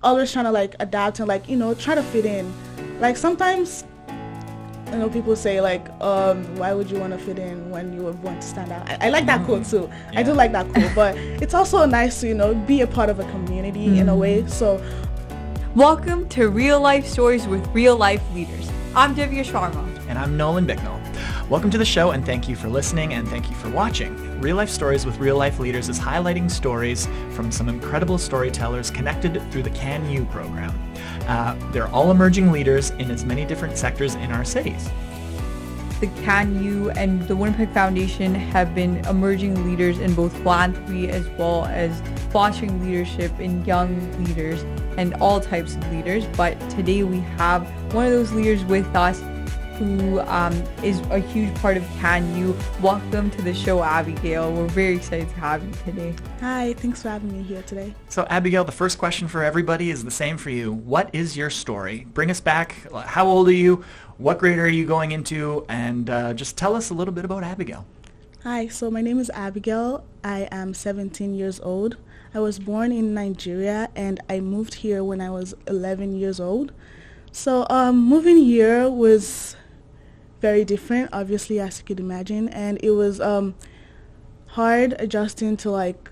always trying to like adapt and like, try to fit in. Like sometimes, people say like, why would you want to fit in when you were born to stand out? I like that quote too. Yeah. I do like that quote, but it's also nice to, be a part of a community in a way. So welcome to Real Life Stories with Real Life Leaders. I'm Divya Sharma. And I'm Nolan Bicknell. Welcome to the show, and thank you for listening and thank you for watching. Real Life Stories with Real Life Leaders is highlighting stories from some incredible storytellers connected through the CanU program. They're all emerging leaders in as many different sectors in our cities. The CanU and the Winnipeg Foundation have been emerging leaders in both philanthropy as well as fostering leadership in young leaders and all types of leaders. But today we have one of those leaders with us who is a huge part of CanU. Welcome to the show, Abigail. We're very excited to have you today. Hi, thanks for having me here today. So Abigail, the first question for everybody is the same for you. What is your story? Bring us back. How old are you? What grade are you going into? And just tell us a little bit about Abigail. Hi, so my name is Abigail. I am 17 years old. I was born in Nigeria and I moved here when I was 11 years old. So moving here was very different, obviously, as you could imagine, and it was hard adjusting to like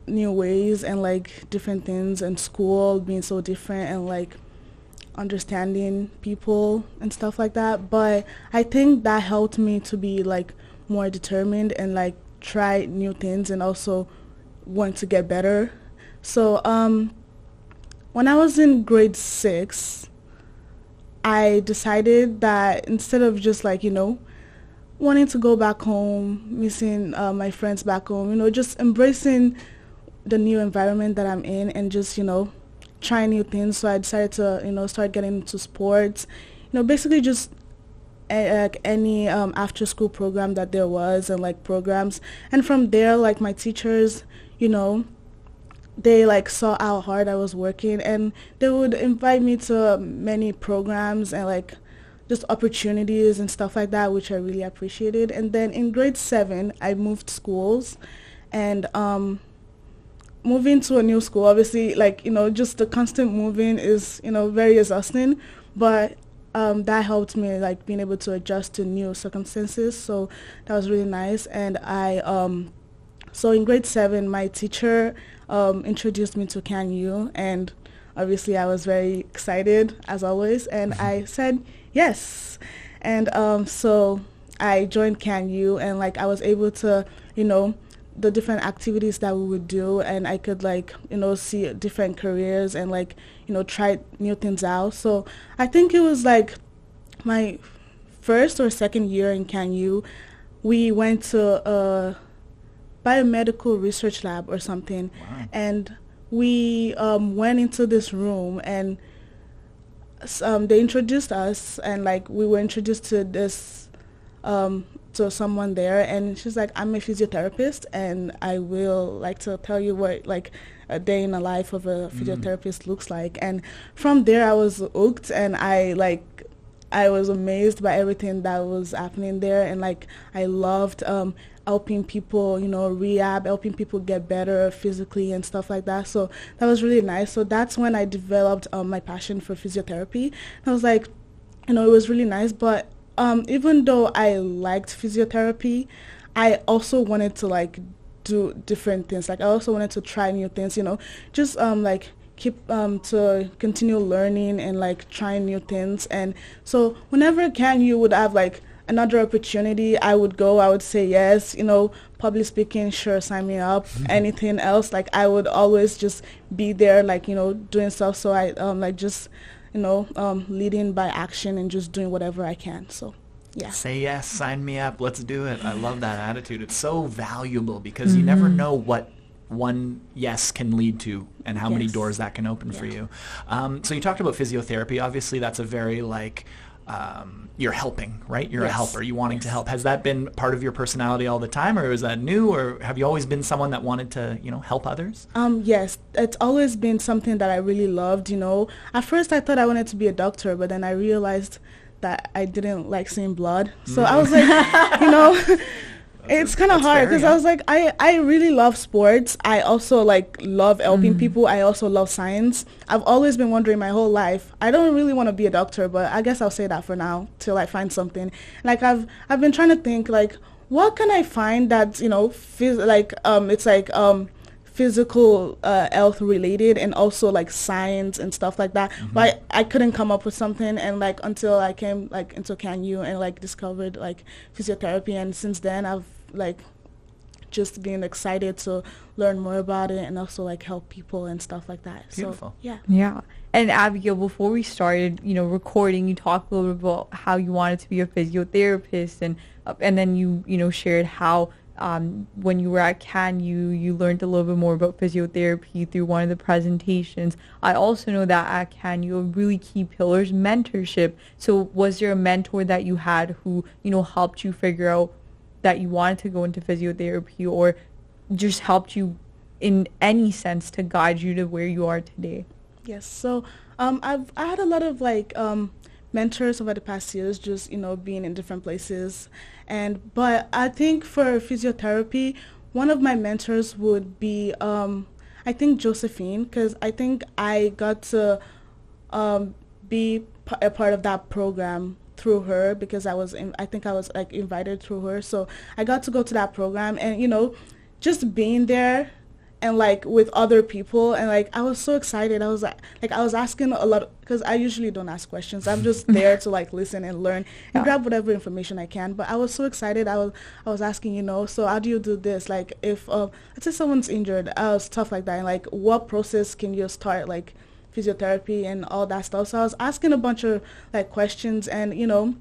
new ways and like different things, and school being so different and like understanding people and stuff like that. But I think that helped me to be like more determined and like try new things and also want to get better. So when I was in grade 6, I decided that instead of just like, wanting to go back home, missing my friends back home, just embracing the new environment that I'm in and just, trying new things. So I decided to, start getting into sports, basically just any after school program that there was and like programs. And from there, like my teachers, they like saw how hard I was working and they would invite me to many programs and like just opportunities and stuff like that, which I really appreciated. And then in grade 7, I moved schools, and moving to a new school, obviously, like, just the constant moving is, very exhausting, but that helped me like being able to adjust to new circumstances. So that was really nice. And so in grade 7, my teacher introduced me to CanU, and obviously I was very excited as always, and I said yes. And so I joined CanU, and like I was able to, the different activities that we would do, and I could like, see different careers and like, try new things out. So I think it was like my first or second year in CanU, we went to biomedical research lab or something. Wow. And we went into this room, and they introduced us, and like we were introduced to this to someone there, and she's like, I'm a physiotherapist and I will like to tell you what like a day in the life of a physiotherapist looks like. And from there I was hooked, and I was amazed by everything that was happening there, and like I loved helping people, rehab, helping people get better physically and stuff like that. So that was really nice. So that's when I developed my passion for physiotherapy. I was like, it was really nice. But even though I liked physiotherapy, I also wanted to like do different things. Like I also wanted to try new things, just like keep to continue learning and like trying new things. And so whenever CanU would have like another opportunity, I would go, I would say yes, public speaking, sure, sign me up. Anything else, like I would always just be there, like, doing stuff. So I like just, leading by action and just doing whatever I can. So yeah. Say yes, sign me up, let's do it. I love that attitude. It's so valuable because you never know what one yes can lead to and how many doors that can open for you. So you talked about physiotherapy. Obviously that's a very like you're helping, right? You're a helper. You wanting to help. Has that been part of your personality all the time, or is that new, or have you always been someone that wanted to, help others? Yes, it's always been something that I really loved. At first I thought I wanted to be a doctor, but then I realized that I didn't like seeing blood. So I was like, It's kind of hard because I was like, I really love sports. I also like love helping people. I also love science. I've always been wondering my whole life. I don't really want to be a doctor, but I guess I'll say that for now till I find something. Like I've been trying to think like, what can I find that's, you know, physical health related and also like science and stuff like that. But I couldn't come up with something, and like until I came like into CanU and like discovered like physiotherapy, and since then I've like just been excited to learn more about it and also like help people and stuff like that. Beautiful. So Yeah. And Abigail, before we started, you know, recording, you talked a little bit about how you wanted to be a physiotherapist, and then you know, shared how when you were at CanU, you learned a little bit more about physiotherapy through one of the presentations. I also know that at CanU, a really key pillar is mentorship. So was there a mentor that you had who, you know, helped you figure out that you wanted to go into physiotherapy, or just helped you in any sense to guide you to where you are today? Yes. So I had a lot of like mentors over the past years, just, you know, being in different places. But I think for physiotherapy, one of my mentors would be, I think Josephine, because I think I got to be a part of that program through her, because I think I was like invited through her. So I got to go to that program, and, you know, just being there and like with other people, and like I was so excited. I was like I was asking a lot, because I usually don't ask questions. I'm just there to like listen and learn and grab whatever information I can. But I was so excited. I was asking, you know, so how do you do this? Like if let's say someone's injured, stuff like that, and like what process can you start like physiotherapy and all that stuff. So I was asking a bunch of like questions, and, you know,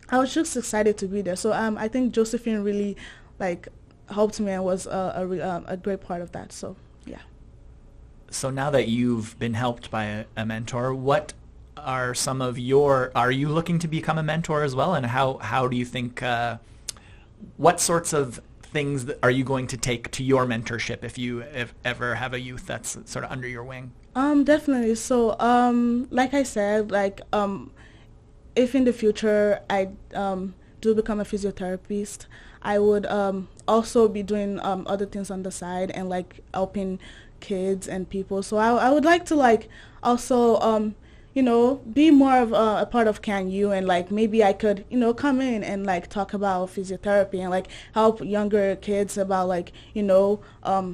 I was just excited to be there. So I think Josephine really like helped me and was a great part of that. So yeah. So now that you've been helped by a mentor, what are some of are you looking to become a mentor as well? And how do you think, what sorts of things are you going to take to your mentorship if you ever have a youth that's sort of under your wing? Definitely. So like I said, like if in the future I do become a physiotherapist, I would also be doing other things on the side and like helping kids and people. So I would like to like also you know, be more of a part of CanU, and like maybe I could, you know, come in and like talk about physiotherapy and like help younger kids about like, you know,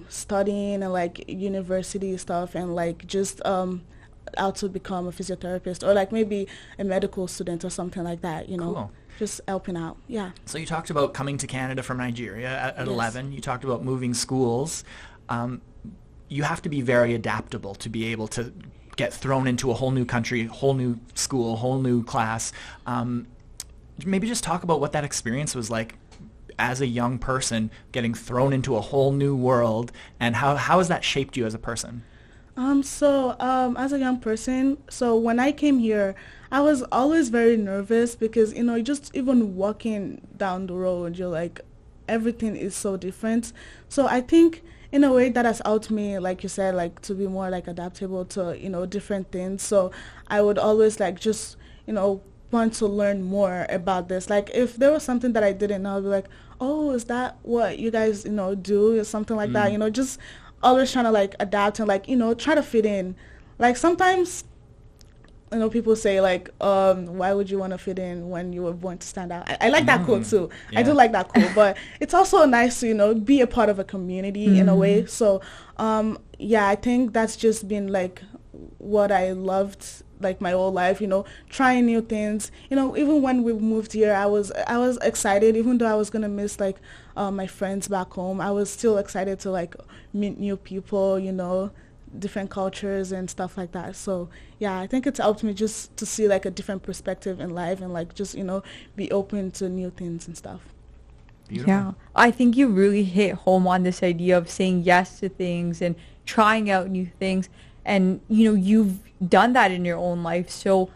studying and like university stuff, and like just how to become a physiotherapist, or like maybe a medical student or something like that, you know. Cool. Just helping out. Yeah. So you talked about coming to Canada from Nigeria at 11. You talked about moving schools. You have to be very adaptable to be able to get thrown into a whole new country, whole new school, whole new class. Maybe just talk about what that experience was like as a young person, getting thrown into a whole new world, and how has that shaped you as a person? So as a young person, so when I came here, I was always very nervous because, you know, just even walking down the road, you're like, everything is so different. So I think in a way that has helped me, like you said, like to be more like adaptable to, you know, different things. So I would always like just, you know, want to learn more about this. Like if there was something that I didn't know, I'd be like, oh, is that what you guys, you know, do, or something like that, you know, just always trying to like adapt and like, you know, try to fit in. Like sometimes, you know, people say like, why would you want to fit in when you were born to stand out? I like that quote too. Yeah. I do like that quote, but it's also nice to, you know, be a part of a community in a way. So, yeah, I think that's just been like what I loved like my whole life, you know, trying new things. You know, even when we moved here, I was excited, even though I was gonna miss like my friends back home. I was still excited to like meet new people, you know, different cultures and stuff like that. So yeah, I think it's helped me just to see like a different perspective in life and like just, you know, be open to new things and stuff. Beautiful. Yeah, I think you really hit home on this idea of saying yes to things and trying out new things. And, you know, you've done that in your own life. So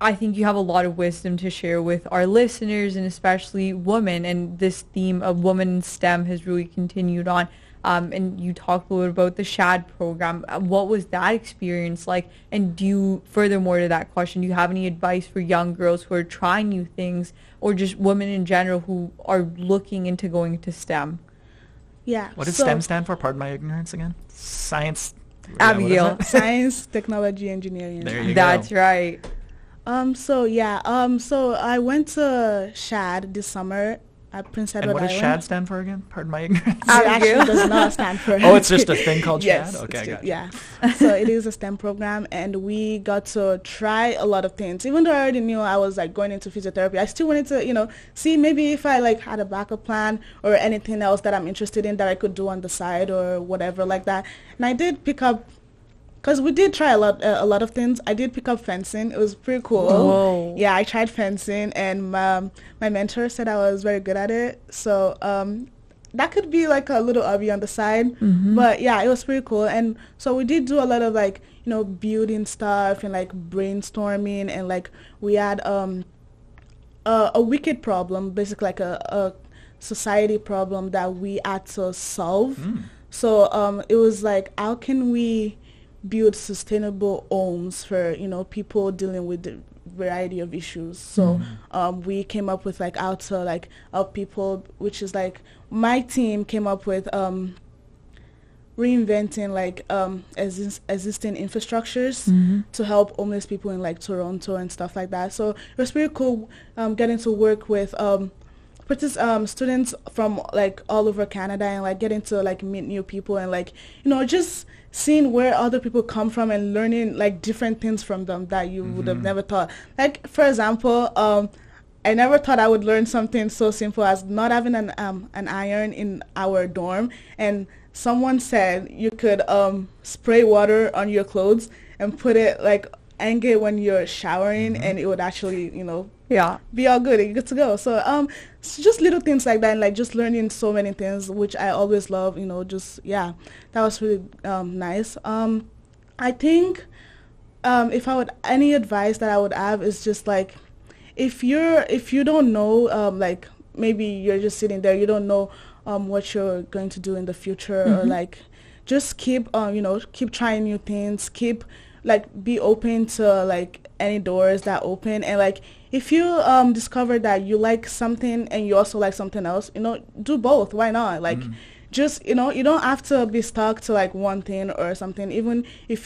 I think you have a lot of wisdom to share with our listeners, and especially women. And this theme of women in STEM has really continued on. and you talked a little about the SHAD program. What was that experience like? And furthermore to that question, do you have any advice for young girls who are trying new things, or just women in general who are looking into going into STEM? Yeah. What does STEM stand for? Pardon my ignorance again. Science. Abigail. Science, technology, engineering. There you go. That's right. So I went to SHAD this summer at Prince Edward And what does Island. SHAD stand for again? Pardon my ignorance. It actually does not stand for. Oh, it's just a thing called yes, SHAD? Okay, I got you. yeah. So it is a STEM program, and we got to try a lot of things. Even though I already knew I was like going into physiotherapy, I still wanted to, see maybe if I like had a backup plan or anything else that I'm interested in that I could do on the side or whatever like that. And I did pick up. Because we did try a lot of things. I did pick up fencing. It was pretty cool. Whoa. Yeah, I tried fencing, and my mentor said I was very good at it. So that could be like a little hobby on the side. Mm-hmm. But yeah, it was pretty cool. And so we did do a lot of like, building stuff and like brainstorming. And like we had a wicked problem, basically like a society problem that we had to solve. So it was like, how can we build sustainable homes for people dealing with the variety of issues. So we came up with like how to like help people, which is like my team came up with reinventing like existing infrastructures to help homeless people in like Toronto and stuff like that. So it was pretty cool getting to work with students from like all over Canada, and like getting to like meet new people, and like just seeing where other people come from and learning like different things from them that you would have never thought. Like for example, I never thought I would learn something so simple as not having an iron in our dorm, and someone said you could spray water on your clothes and put it like hang it when you're showering, and it would actually be all good and you're good to go. So it's just little things like that, and like just learning so many things, which I always love. That was really nice. I think if I would, any advice that I would have is just like, if you don't know, like maybe you're just sitting there, you don't know what you're going to do in the future, or like just keep keep trying new things, keep like be open to like any doors that open. And like if you discover that you like something and you also like something else, do both. Why not? Like just you don't have to be stuck to like one thing or something. Even if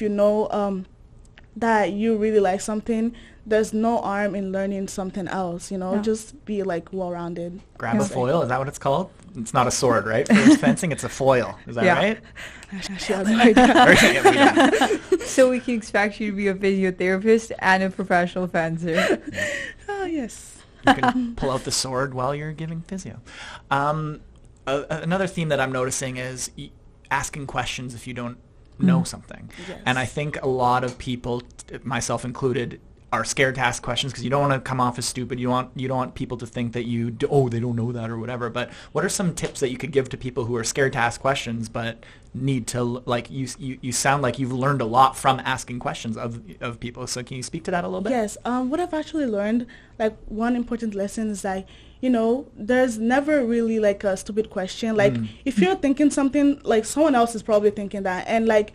that you really like something, there's no harm in learning something else. Just be like well-rounded. Grab a foil, is that what it's called? It's not a sword, right? For fencing, it's a foil. Is that right? So we can expect you to be a physiotherapist and a professional fencer. Oh, yes. You can pull out the sword while you're giving physio. Another theme that I'm noticing is asking questions if you don't know something. Yes. And I think a lot of people, myself included, are scared to ask questions because you don't want to come off as stupid. You don't want people to think that they don't know that or whatever. But what are some tips that you could give to people who are scared to ask questions but need to, like, you sound like you've learned a lot from asking questions of people. So can you speak to that a little bit? Yes. What I've actually learned, like one important lesson is like, there's never really like a stupid question. Like if you're thinking something, like someone else is probably thinking that. And like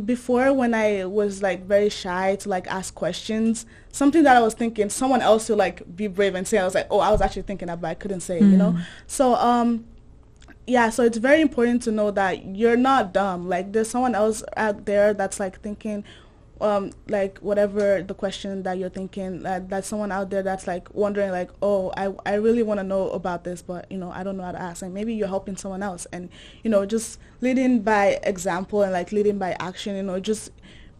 before, when I was like very shy to like ask questions, something that I was thinking, someone else would like be brave and say, I was like, oh, I was actually thinking that, but I couldn't say it, So so it's very important to know that you're not dumb. Like there's someone else out there that's like thinking like whatever the question that you're thinking, that's someone out there that's like wondering like, oh, I really want to know about this, but I don't know how to ask. And maybe you're helping someone else, and just leading by example and like leading by action, just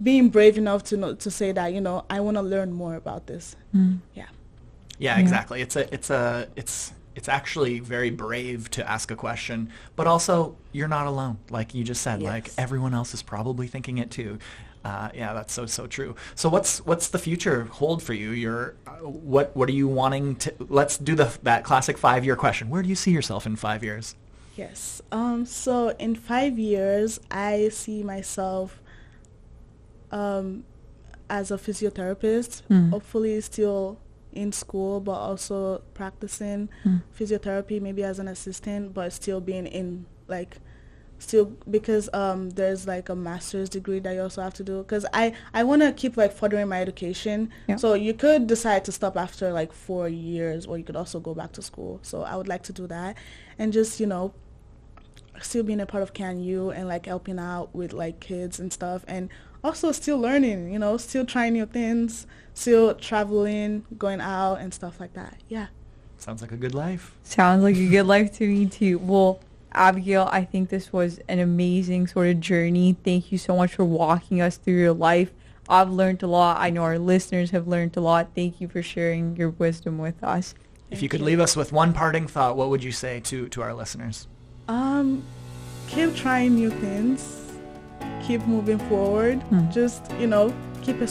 being brave enough to say that I want to learn more about this. Yeah, exactly. It's actually very brave to ask a question, but also you're not alone, like you just said. Yes. Like everyone else is probably thinking it too. That's so true. So what's the future hold for you? What are you wanting to? Let's do that classic 5-year question. Where do you see yourself in 5 years? Yes. So in 5 years, I see myself as a physiotherapist. Hopefully, still in school, but also practicing physiotherapy, maybe as an assistant, but still being in like still, because there's like a master's degree that you also have to do, because I want to keep like furthering my education. Yeah. So you could decide to stop after like 4 years, or you could also go back to school. So I would like to do that, and just, you know, still being a part of CanU and like helping out with like kids and stuff, and also still learning, you know, still trying new things, still traveling, going out and stuff like that. Yeah. Sounds like a good life. Sounds like a good life to me too. Well, Abigail, I think this was an amazing sort of journey. Thank you so much for walking us through your life. I've learned a lot. I know our listeners have learned a lot. Thank you for sharing your wisdom with us. If you could leave us with one parting thought, what would you say to our listeners? Keep trying new things. Keep moving forward. Just, you know, keep